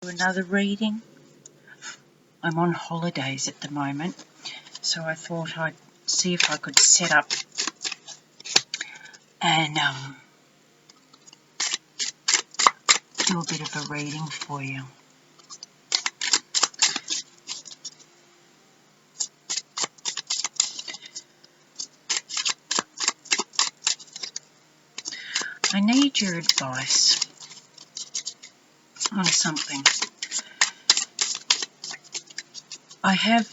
Another reading. I'm on holidays at the moment, so I thought I'd see if I could set up and do a bit of a reading for you. I need your advice on something. I have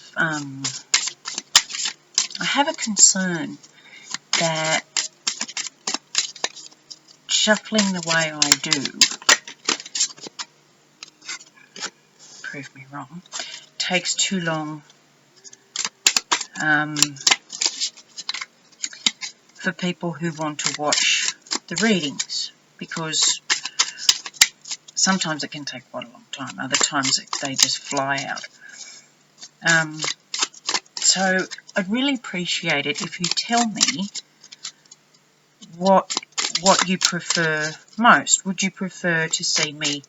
a concern that shuffling the way I do, prove me wrong, takes too long for people who want to watch the readings, because sometimes it can take quite a long time, other times they just fly out. So I'd really appreciate it if you tell me what you prefer most. Would you prefer to see me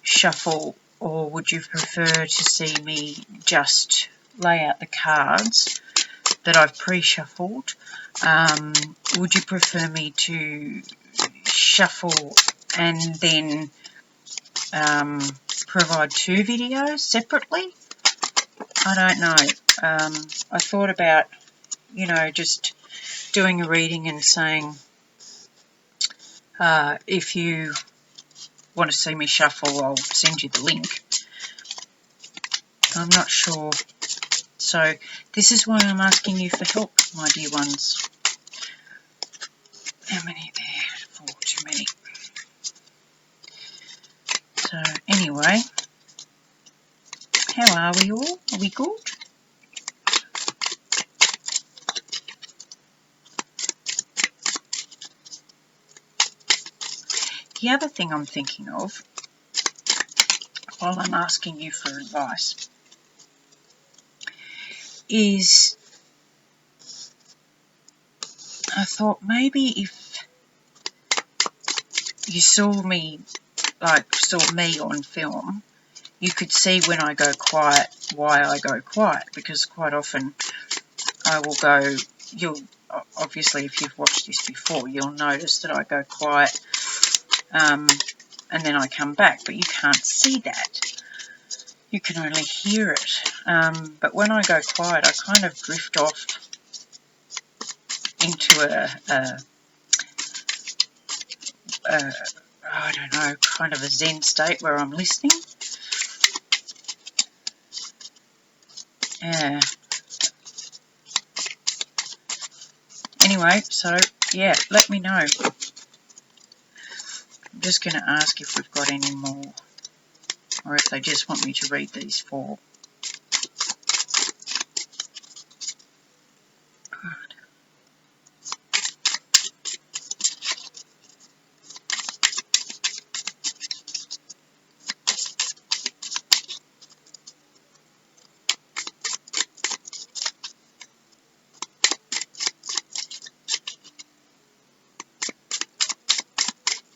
shuffle, or would you prefer to see me just lay out the cards that I've pre-shuffled? Would you prefer me to shuffle and then provide two videos separately? I don't know. I thought about, just doing a reading and saying, if you want to see me shuffle, I'll send you the link. I'm not sure. So this is why I'm asking you for help, my dear ones. How many there? 4, too many. So anyway, how are we all? Are we good? The other thing I'm thinking of, while I'm asking you for advice, is I thought maybe if you saw me on film, you could see when I go quiet why I go quiet, because quite often I will go, obviously if you've watched this before, you'll notice that I go quiet and then I come back, but you can't see that. You can only hear it. But when I go quiet, I kind of drift off into I don't know, kind of a Zen state where I'm listening. Yeah. Anyway, so yeah, let me know. I'm just going to ask if we've got any more, or if they just want me to read these 4.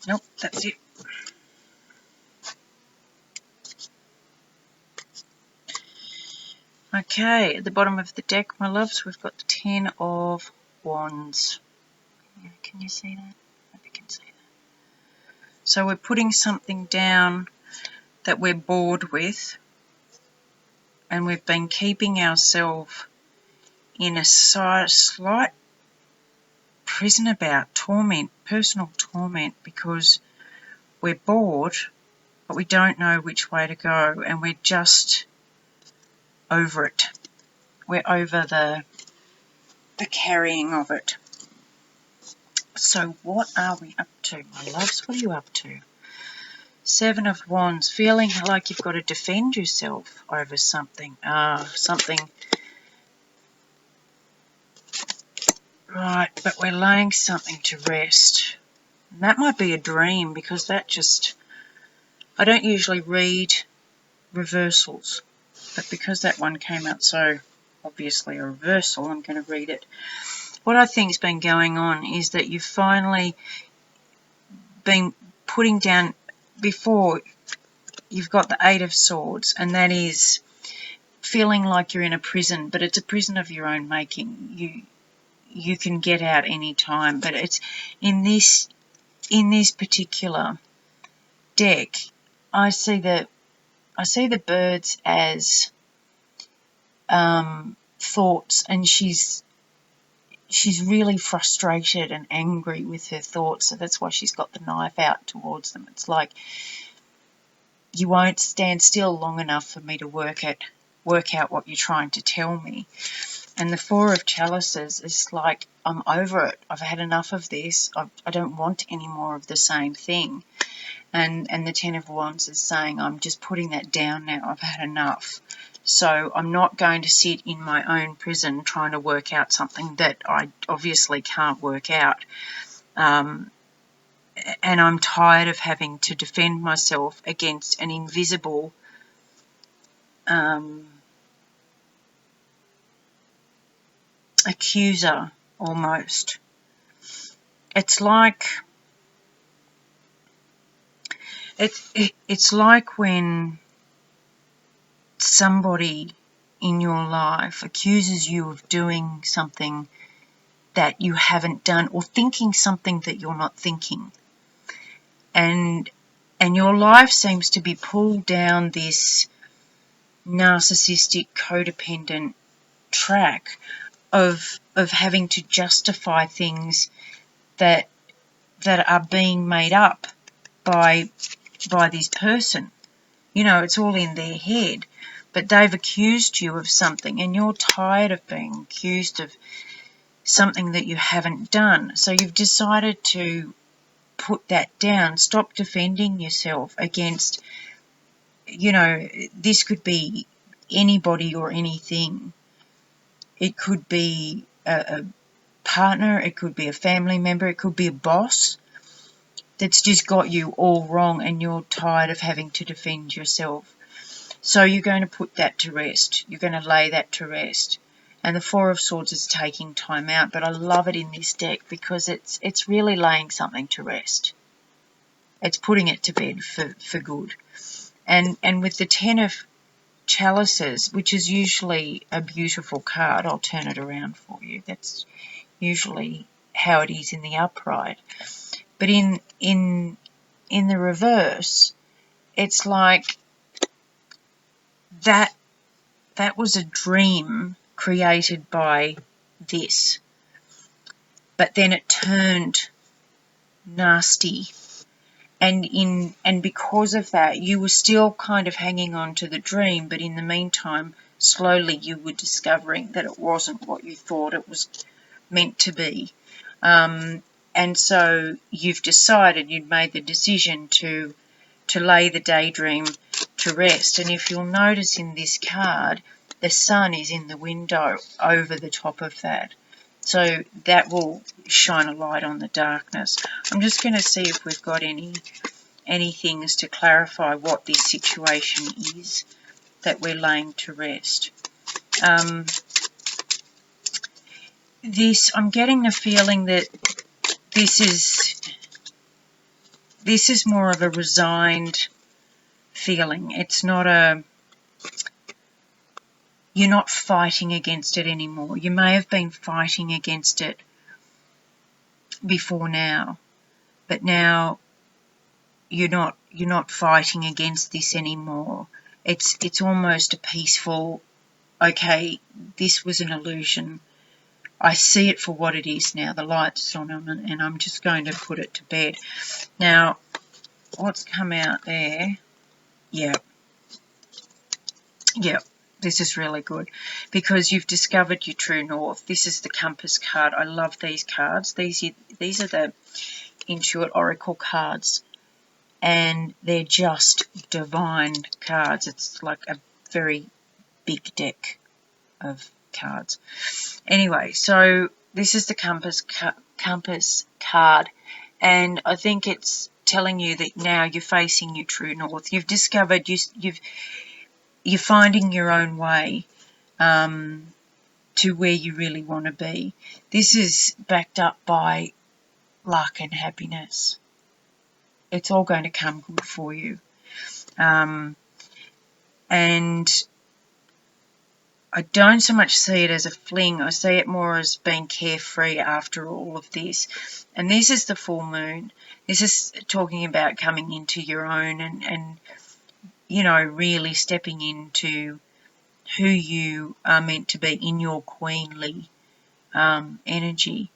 Nope, that's it. Okay, at the bottom of the deck, my loves, we've got the 10 of Wands. Can you see that? I hope you can see that. So we're putting something down that we're bored with, and we've been keeping ourselves in a slight prison about torment, personal torment, because we're bored, but we don't know which way to go, and we're just over it. We're over the carrying of it. So what are we up to, my loves? What are you up to? 7 of Wands, feeling like you've got to defend yourself over something. Something. Right, but we're laying something to rest. And that might be a dream, because that just... I don't usually read reversals, but because that one came out so obviously a reversal, I'm going to read it. What I think's been going on is that you've finally been putting down... Before, you've got the Eight of Swords, and that is feeling like you're in a prison, but it's a prison of your own making. You can get out any time, but it's in this particular deck, I see the birds as thoughts, and she's really frustrated and angry with her thoughts, so that's why she's got the knife out towards them. It's like, you won't stand still long enough for me to work out what you're trying to tell me. And the Four of Chalices is like, I'm over it. I've had enough of this. I don't want any more of the same thing. And the Ten of Wands is saying, I'm just putting that down now. I've had enough. So I'm not going to sit in my own prison trying to work out something that I obviously can't work out. And I'm tired of having to defend myself against an invisible accuser, almost. It's like it's like when somebody in your life accuses you of doing something that you haven't done, or thinking something that you're not thinking, and your life seems to be pulled down this narcissistic, codependent track of having to justify things that are being made up by this person. You know, it's all in their head, but they've accused you of something, and you're tired of being accused of something that you haven't done. So you've decided to put that down, stop defending yourself against, you know, this could be anybody or anything. It could be a partner, it could be a family member, it could be a boss that's just got you all wrong, and you're tired of having to defend yourself. So you're going to put that to rest. You're going to lay that to rest. And the Four of Swords is taking time out, but I love it in this deck because it's really laying something to rest. It's putting it to bed for good. And with the Ten of Chalices, which is usually a beautiful card, I'll turn it around for you. That's usually how it is in the upright. But in the reverse, it's like that was a dream created by this, but then it turned nasty, and because of that, you were still kind of hanging on to the dream, but in the meantime, slowly you were discovering that it wasn't what you thought it was meant to be. And so you've decided, you'd made the decision to lay the daydream to rest. And if you'll notice in this card, the sun is in the window over the top of that. So that will shine a light on the darkness. I'm just going to see if we've got any things to clarify what this situation is that we're laying to rest. I'm getting the feeling that this is more of a resigned feeling. It's not you're not fighting against it anymore. You may have been fighting against it before now, but now you're not fighting against this anymore. It's almost a peaceful, okay, this was an illusion. I see it for what it is now. The light's on, and I'm just going to put it to bed. Now, what's come out there? Yeah. This is really good because you've discovered your true north. This is the Compass card. I love these cards. These are the Intuit Oracle cards, and they're just divine cards. It's like a very big deck of cards. Anyway, so this is the Compass card, and I think it's telling you that now you're facing your true north. You've discovered you're finding your own way to where you really want to be. This is backed up by luck and happiness. It's all going to come good for you. And I don't so much see it as a fling. I see it more as being carefree after all of this. And this is the full moon. This is talking about coming into your own and you know, really stepping into who you are meant to be in your queenly energy.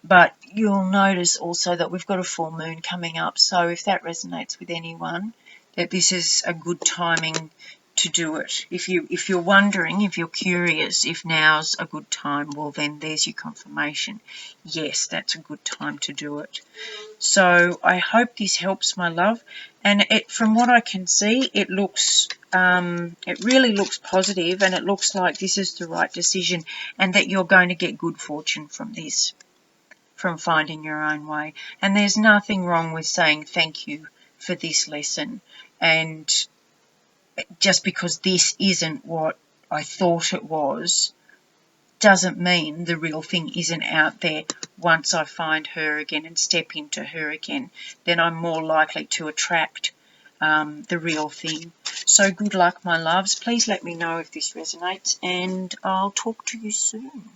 But you'll notice also that we've got a full moon coming up. So if that resonates with anyone, that this is a good timing to do it. If you're wondering, if you're curious, if now's a good time, well then there's your confirmation. Yes, that's a good time to do it. So I hope this helps, my love. And from what I can see, it looks, it really looks positive, and it looks like this is the right decision, and that you're going to get good fortune from this, from finding your own way. And there's nothing wrong with saying thank you for this lesson. And just because this isn't what I thought it was, doesn't mean the real thing isn't out there. Once I find her again and step into her again, then I'm more likely to attract the real thing. So good luck, my loves. Please let me know if this resonates, and I'll talk to you soon.